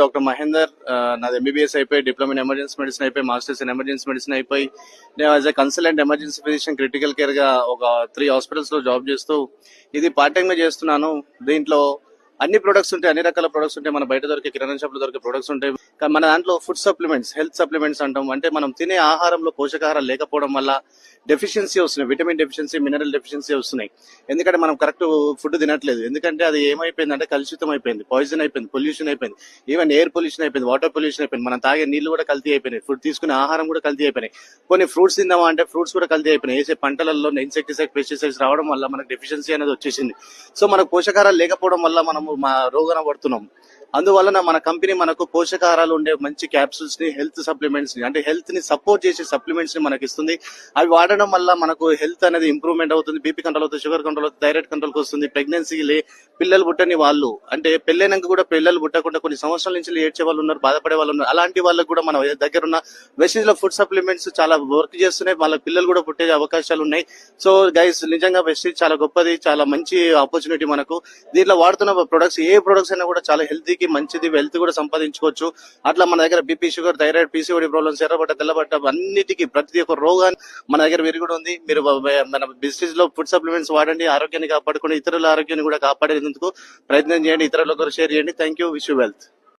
Doctor Mahender. నాది MBBS అయిపోయి, diploma in emergency medicine అయిపోయి, మాస్టర్స్ ఇన్ ఎమర్జెన్సీ మెడిసిన్ అయిపోయి, నేను as a consultant emergency physician critical care గా ఒక 3 హాస్పిటల్స్ లో జాబ్ చేస్తూ ఇది పార్ట్ టైం గా చేస్తున్నాను. దీంట్లో అన్ని ప్రొడక్ట్స్ ఉంటాయి, అన్ని రకాల ప్రొడక్ట్స్ ఉంటాయి. మన బయట దొరికే కిరాణా షాప్ లో దొరికే ప్రొడక్ట్స్ ఉంటాయి. కానీ మన దాంట్లో ఫుడ్ సప్లిమెంట్స్, హెల్త్ సప్లిమెంట్స్ అంటాం. అంటే మనం తినే ఆహారంలో పోషకాహారాలు లేకపోవడం వల్ల డెఫిషియన్సీ వస్తున్నాయి, విటమిన్ డెఫిషియన్సీ, మినరల్ డెఫిషియన్సీ వస్తున్నాయి. ఎందుకంటే మనం కరెక్ట్ ఫుడ్ తినట్లేదు. ఎందుకంటే అది ఏమైపోయింది అంటే కలుషితం అయిపోయింది, పాయిజన్ అయిపోయింది, పొల్యూషన్ అయిపోయింది, ఈవెన్ ఎయిర్ పొల్యూషన్ అయిపోయింది, వాటర్ పొల్యూషన్ అయిపోయింది. మనం తాగే నీళ్లు కూడా కల్తీ అయిపోయినాయి, ఫుడ్ తీసుకునే ఆహారం కూడా కల్తీ అయిపోయినాయి. కొన్ని ఫ్రూట్స్ తిందామా అంటే ఫ్రూట్స్ కూడా కల్తీ అయిపోయినాయి. వేసే పంటలలో ఇన్సెక్టిసైడ్, పెస్టిసైడ్స్ రావడం వల్ల మనకు డెఫిషియన్సీ అనేది వచ్చేసింది. సో మనకు పోషకాహారాలు లేకపోవడం వల్ల మనము రోగాన పడుతున్నాం. అందువలన మన కంపెనీ మనకు పోషకాహారాలు ఉండే మంచి క్యాప్సూల్స్ ని, హెల్త్ సప్లిమెంట్స్ ని, అంటే హెల్త్ ని సపోర్ట్ చేసే సప్లిమెంట్స్ ని మనకి ఇస్తుంది. అవి వాడడం వల్ల మనకు హెల్త్ అనేది ఇంప్రూవ్మెంట్ అవుతుంది, బీపీ కంట్రోల్ అవుతుంది, షుగర్ కంట్రోల్ అవుతుంది, థైరాయిడ్ కంట్రోల్ వస్తుంది. ప్రెగ్నెన్సీ పిల్లలు పుట్టని వాళ్ళు, అంటే పెళ్ళైనాక కూడా పిల్లలు పుట్టకుండా కొన్ని సంవత్సరాల నుంచి ఏడ్చే వాళ్ళు ఉన్నారు, బాధపడే వాళ్ళు ఉన్నారు. అలాంటి వాళ్ళకు కూడా మన దగ్గర ఉన్న వెస్టేజ్ లో ఫుడ్ సప్లిమెంట్స్ చాలా వర్క్ చేస్తున్నాయి. వాళ్ళ పిల్లలు కూడా పుట్టే అవకాశాలు ఉన్నాయి. సో గైస్, నిజంగా వెస్టేజ్ చాలా గొప్పది, చాలా మంచి ఆపర్చునిటీ మనకు. దీంట్లో వాడుతున్న ప్రొడక్ట్స్, ఏ ప్రొడక్ట్స్ అయినా కూడా చాలా హెల్తీకి మంచిది, వెల్త్ కూడా సంపాదించుకోవచ్చు. అట్లా మన దగ్గర BP, sugar, thyroid, PCOD problems, ఎర్రబట్ట, తెల్లబట్ట, అన్నిటికీ ప్రతి ఒక్క రోగాన్ని మన దగ్గర విరుగుడు ఉంది. మీరు మన బిజినెస్ లో ఫుడ్ సప్లిమెంట్స్ వాడండి, ఆరోగ్యాన్ని కాపాడుకోండి, ఇతరుల ఆరోగ్యాన్ని కూడా కాపాడేందుకు ప్రయత్నం చేయండి, ఇతరులకు షేర్ చేయండి. Thank you. Wish you wealth.